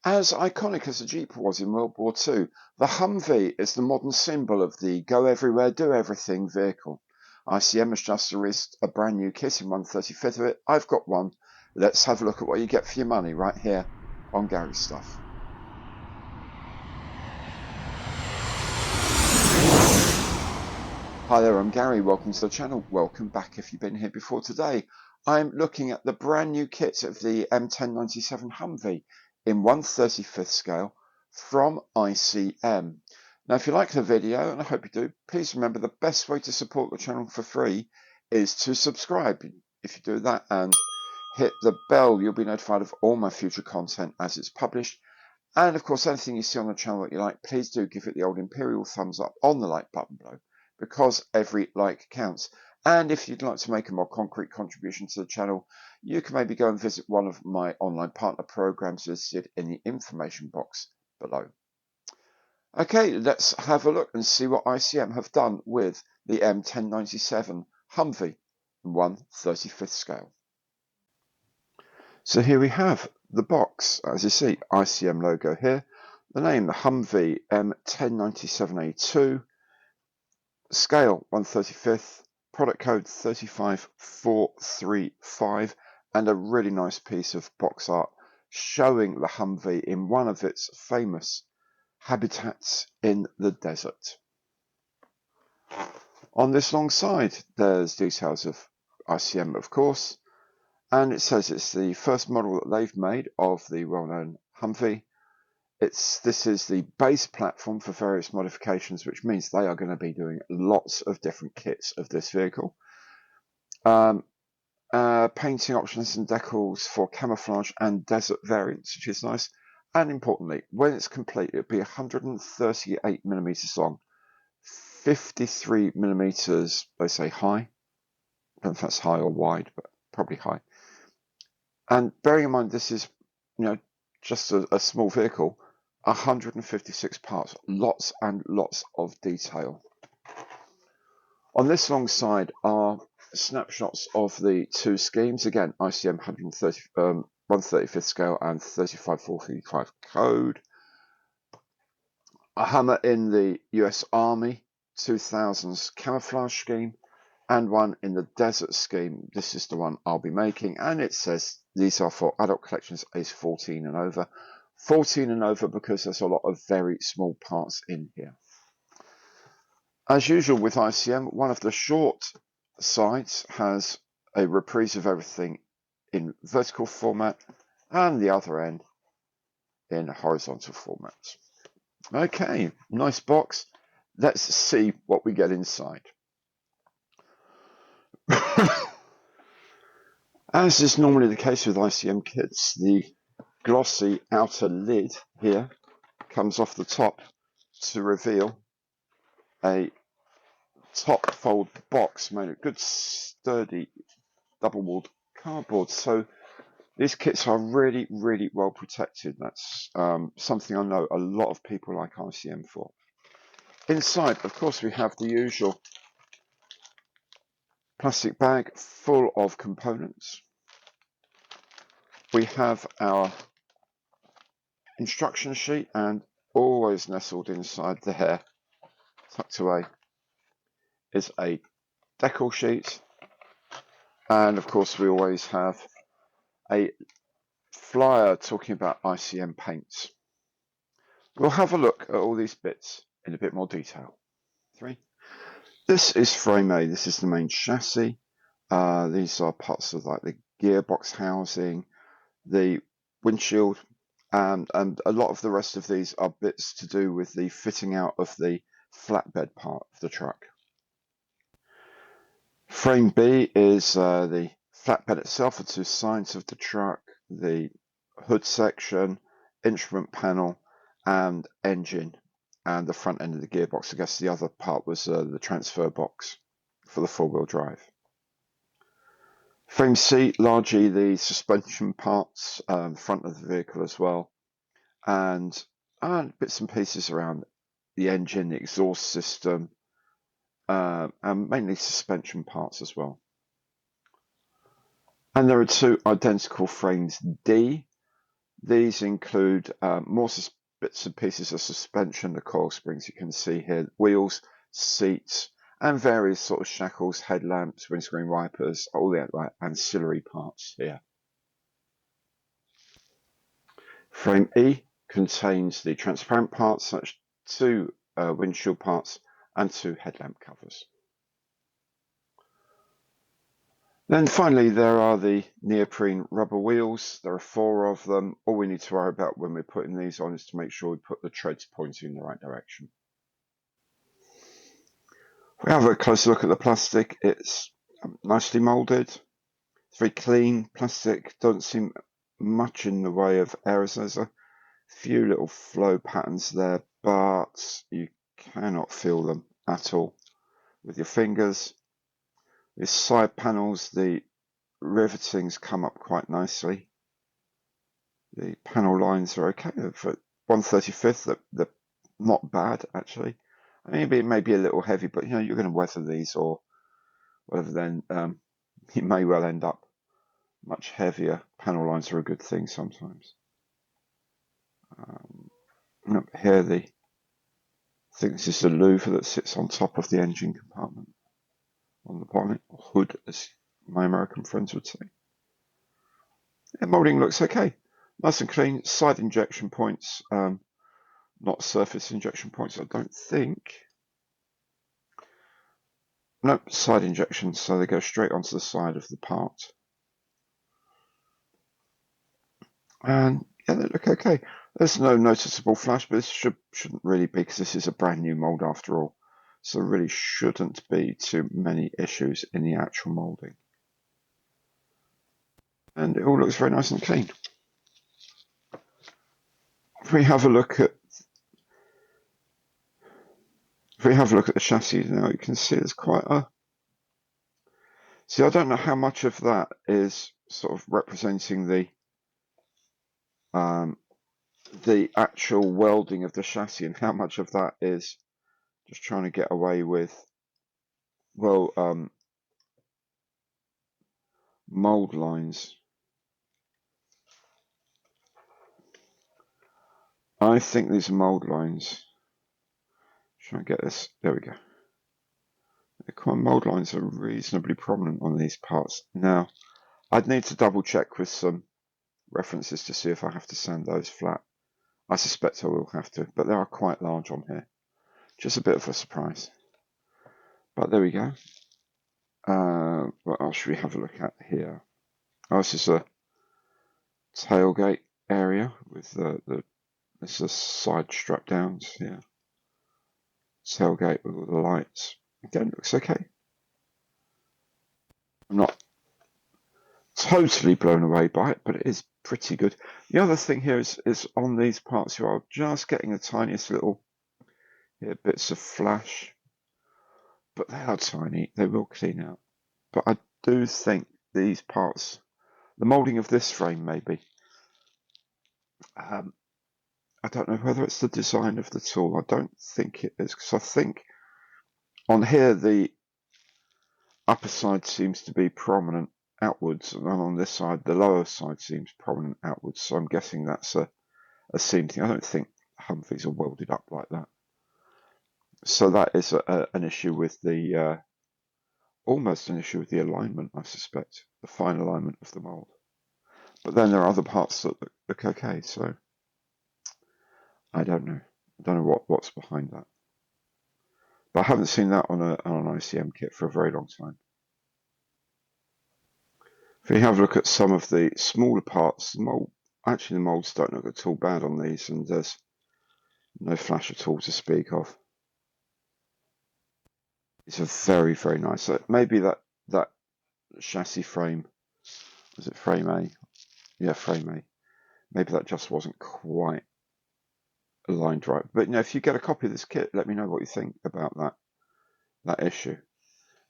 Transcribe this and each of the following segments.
As iconic as the Jeep was in World War II, the Humvee is the modern symbol of the go everywhere, do everything vehicle. ICM has just released a brand new kit in 1/35 of it. I've got one. Let's have a look at what you get for your money right here on Gary's Stuff. Hi there, I'm Gary. Welcome to the channel. Welcome back if you've been here before. Today, I'm looking at the brand new kit of the M1097 Humvee in 1/35 scale from ICM. Now, if you like the video, and I hope you do, please remember the best way to support the channel for free is to subscribe. If you do that and hit the bell, you'll be notified of all my future content as it's published. And of course, anything you see on the channel that you like, please do give it the old imperial thumbs up on the like button below, because every like counts. And if you'd like to make a more concrete contribution to the channel, you can maybe go and visit one of my online partner programs listed in the information box below. Okay, let's have a look and see what ICM have done with the M1097 Humvee in 1/35 scale. So here we have the box. As you see, ICM logo here, the name, the Humvee M1097A2, scale 1/35, product code 35435, and a really nice piece of box art showing the Humvee in one of its famous habitats in the desert. On this long side, there's details of ICM, of course, and it says it's the first model that they've made of the well-known Humvee. This is the base platform for various modifications, which means they are going to be doing lots of different kits of this vehicle. Painting options and decals for camouflage and desert variants, which is nice. And importantly, when it's complete, it'll be 138 millimeters long, 53 millimeters, they say high. I don't know if that's high or wide, but probably high. And bearing in mind, this is, just a small vehicle, 156 parts, lots and lots of detail. On this long side are snapshots of the two schemes. Again, ICM 1/35 scale and 35435 code. A Hummer in the US Army 2000s camouflage scheme, and one in the desert scheme. This is the one I'll be making, and it says these are for adult collections age 14 and over. 14 and over because there's a lot of very small parts in here. As usual with ICM, one of the short sides has a reprise of everything in vertical format and the other end in horizontal format. Okay, nice box. Let's see what we get inside. As is normally the case with ICM kits, the glossy outer lid here comes off the top to reveal a top fold box made of good sturdy double-walled cardboard. So these kits are really, really well protected. That's something I know a lot of people like ICM for. Inside, of course, we have the usual plastic bag full of components. We have our instruction sheet, and always nestled inside there, tucked away, is a decal sheet. And of course, we always have a flyer talking about ICM paints. We'll have a look at all these bits in a bit more detail. This is frame A. This is the main chassis. These are parts of like the gearbox housing, the windshield, and a lot of the rest of these are bits to do with the fitting out of the flatbed part of the truck. Frame B is the flatbed itself, the two sides of the truck, the hood section, instrument panel, and engine, and the front end of the gearbox. I guess the other part was the transfer box for the four-wheel drive. Frame C, largely the suspension parts, the front of the vehicle as well, and bits and pieces around the engine, the exhaust system, and mainly suspension parts as well. And there are two identical frames D. These include more bits and pieces of suspension, the coil springs you can see here, wheels, seats, and various sort of shackles, headlamps, windscreen wipers, all the ancillary parts here. Frame E contains the transparent parts, such 2 windshield parts and 2 headlamp covers. Then finally, there are the neoprene rubber wheels. There are 4 of them. All we need to worry about when we're putting these on is to make sure we put the treads pointing in the right direction. If we have a closer look at the plastic, it's nicely moulded. It's very clean. Plastic doesn't seem much in the way of errors. There's a few little flow patterns there, but you cannot feel them at all with your fingers. The side panels, the rivetings come up quite nicely. The panel lines are okay. For 1/35th, they're not bad actually. I mean, it may be a little heavy, but you know, you're going to weather these or whatever, then you may well end up much heavier. Panel lines are a good thing sometimes. Here, I think this is the louver that sits on top of the engine compartment on the bonnet, or hood, as my American friends would say. The moulding looks okay, nice and clean. Side injection points, not surface injection points, I don't think. Nope, side injections, so they go straight onto the side of the part. And yeah, they look okay. There's no noticeable flash, but this shouldn't really be, because this is a brand new mould after all. So there really shouldn't be too many issues in the actual moulding. And it all looks very nice and clean. If we have a look at the chassis now, you can see there's quite a... See, I don't know how much of that is sort of representing the actual welding of the chassis, and how much of that is just trying to get away with, well, mold lines. I think these are mold lines. Try and get this. There we go. The mold lines are reasonably prominent on these parts. Now, I'd need to double check with some references to see if I have to sand those flat. I suspect I will have to, but they are quite large on here. Just a bit of a surprise. But there we go. What else should we have a look at here? Oh, this is a tailgate area with this is side strap downs here. Tailgate with all the lights. Again, looks okay. I'm not totally blown away by it, but it is pretty good. The other thing here is on these parts, you are just getting the tiniest little bits of flash, but they are tiny. They will clean out. But I do think these parts, the moulding of this frame maybe, I don't know whether it's the design of the tool. I don't think it is, because I think on here the upper side seems to be prominent outwards, and on this side the lower side seems prominent outwards. So I'm guessing that's a seam thing. I don't think Humvees are welded up like that. So that is an issue with the almost an issue with the alignment, I suspect, the fine alignment of the mold. But then there are other parts that look okay. So I don't know. I don't know what's behind that. But I haven't seen that on an ICM kit for a very long time. If you have a look at some of the smaller parts, the molds don't look at all bad on these, and there's no flash at all to speak of. It's a very, very nice. So maybe that chassis frame, was it frame A? Yeah, frame A. Maybe that just wasn't quite aligned right. But you know, if you get a copy of this kit, let me know what you think about that issue.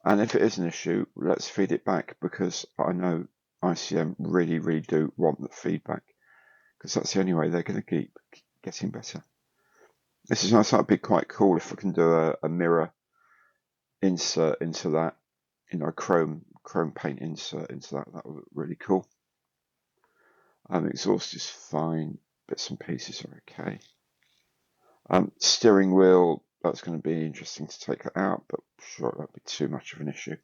And if it is an issue, let's feed it back, because I know ICM really, really do want the feedback, because that's the only way they're going to keep getting better. This is nice. That'd be quite cool if we can do a mirror insert into that, you know, a chrome paint insert into that. That would be really cool. Exhaust is fine. Bits and pieces are okay. Steering wheel, that's going to be interesting to take that out, but I'm sure it won't be too much of an issue.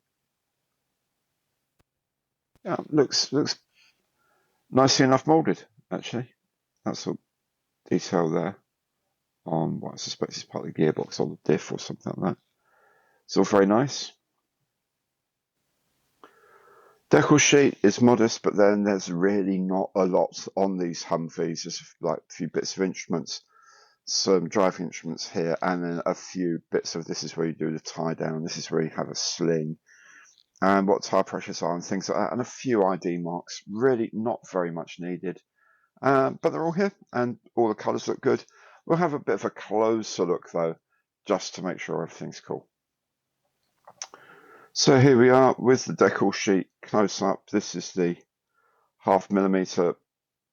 Yeah, looks nicely enough moulded, actually. That's all detail there on what I suspect is part of the gearbox or the diff or something like that. It's all very nice. Decal sheet is modest, but then there's really not a lot on these Humvees. There's like a few bits of instruments, some driving instruments here, and then a few bits of this is where you do the tie down, this is where you have a sling, and what tire pressures are and things like that, and a few ID marks. Really not very much needed, but they're all here, and all the colours look good. We'll have a bit of a closer look though, just to make sure everything's cool. So here we are with the decal sheet close up. This is the 0.5mm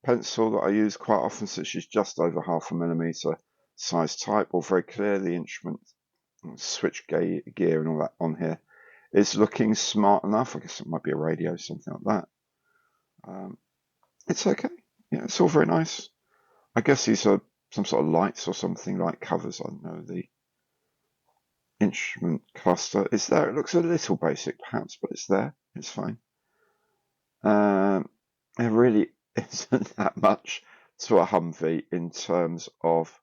pencil that I use quite often, so she's just over 0.5mm size type, all very clear. The instrument switch gear and all that on here is looking smart enough. I guess it might be a radio, something like that. It's okay. Yeah, it's all very nice. I guess these are some sort of lights or something, like covers. I don't know. The instrument cluster is there. It looks a little basic perhaps, but it's there. It's fine. It really isn't that much to a Humvee in terms of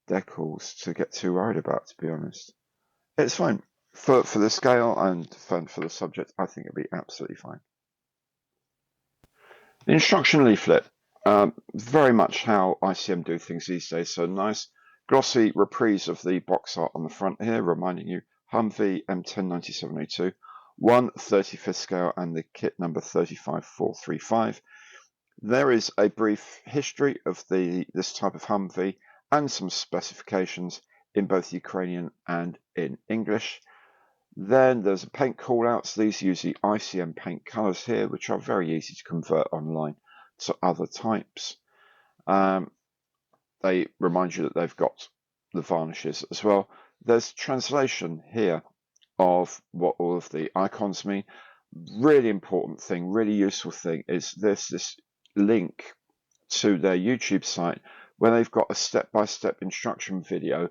decals to get too worried about, to be honest. It's fine. For the scale and for the subject, I think it'll be absolutely fine. The instruction leaflet, very much how ICM do things these days. So nice glossy reprise of the box art on the front here, reminding you Humvee M1097A2, 1/35th scale, and the kit number 35435. There is a brief history of this type of Humvee and some specifications in both Ukrainian and in English. Then there's a paint callouts. These use the ICM paint colors here, which are very easy to convert online to other types. They remind you that they've got the varnishes as well. There's translation here of what all of the icons mean. Really important thing, really useful thing is this link to their YouTube site where they've got a step-by-step instruction video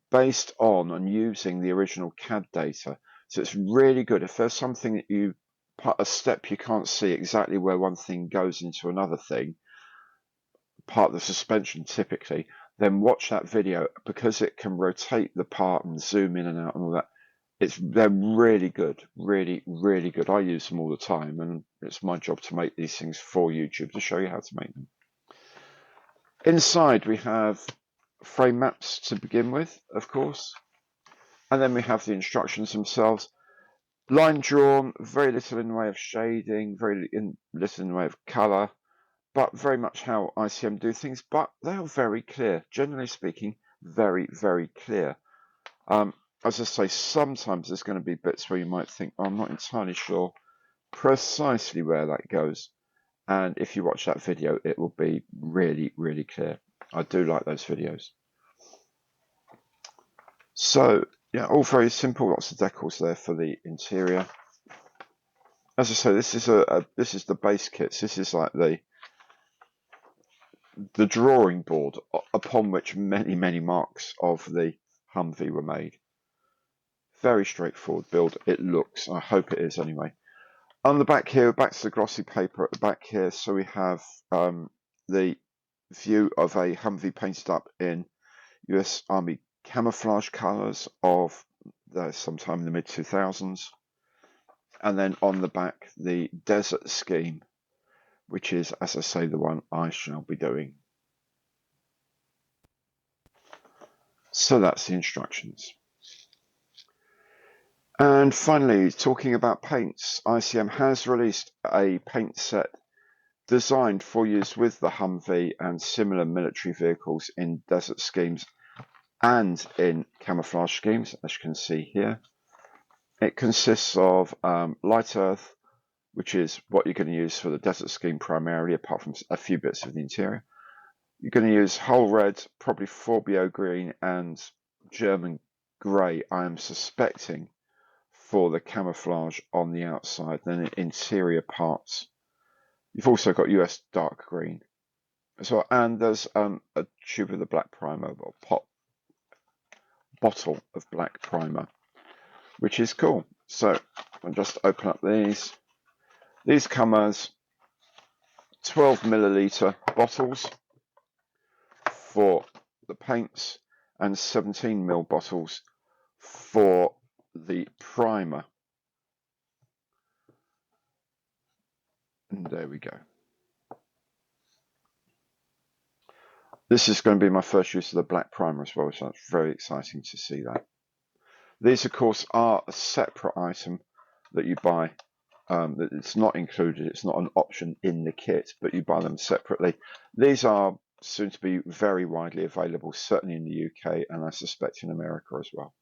based on and using the original CAD data. So it's really good. If there's something that a step you can't see exactly where one thing goes into another thing, part of the suspension typically, then watch that video because it can rotate the part and zoom in and out and all that. They're really good, really, really good. I use them all the time, and it's my job to make these things for YouTube to show you how to make them. Inside we have frame maps to begin with, of course, and then we have the instructions themselves. Line drawn, very little in the way of shading, very little in the way of colour, but very much how ICM do things, but they are very clear. Generally speaking, very, very clear. As I say, sometimes there's going to be bits where you might think, oh, I'm not entirely sure precisely where that goes. And if you watch that video, it will be really, really clear. I do like those videos. So, yeah, all very simple. Lots of decals there for the interior. As I say, this is the base kits. This is like the drawing board upon which many, many marks of the Humvee were made. Very straightforward build. It looks. I hope it is anyway. On the back here, back to the glossy paper at the back here. So we have the view of a Humvee painted up in US Army camouflage colours of sometime in the mid-2000s. And then on the back, the desert scheme, which is, as I say, the one I shall be doing. So that's the instructions. And finally, talking about paints, ICM has released a paint set designed for use with the Humvee and similar military vehicles in desert schemes and in camouflage schemes, as you can see here. It consists of light earth, which is what you're going to use for the desert scheme primarily, apart from a few bits of the interior. You're going to use whole red, probably Forbio green, and German grey, I am suspecting, for the camouflage on the outside. Then interior parts You've also got US dark green as well, and there's a tube of the black primer, or bottle of black primer, which is cool. So I'll just open up these. These come as 12 milliliter bottles for the paints and 17 ml bottles for the primer. And there we go. This is going to be my first use of the black primer as well, so it's very exciting to see that. These, of course, are a separate item that you buy. It's not included, it's not an option in the kit, but you buy them separately. These are soon to be very widely available, certainly in the UK, and I suspect in America as well.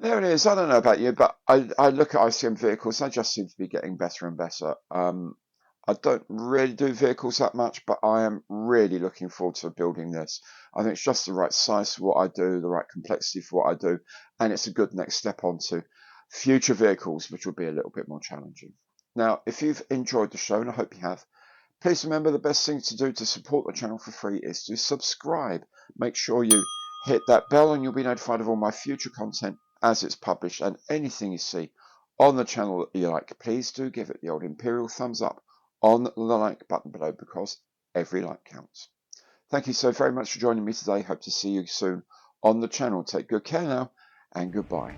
There it is. I don't know about you, but I look at ICM vehicles, they just seem to be getting better and better. I don't really do vehicles that much, but I am really looking forward to building this. I think it's just the right size for what I do, the right complexity for what I do, and it's a good next step on to future vehicles, which will be a little bit more challenging. Now, if you've enjoyed the show, and I hope you have, please remember the best thing to do to support the channel for free is to subscribe. Make sure you hit that bell and you'll be notified of all my future content as it's published, and anything you see on the channel that you like, please do give it the old imperial thumbs up on the like button below, because every like counts. Thank you so very much for joining me today. Hope to see you soon on the channel. Take good care now, and goodbye.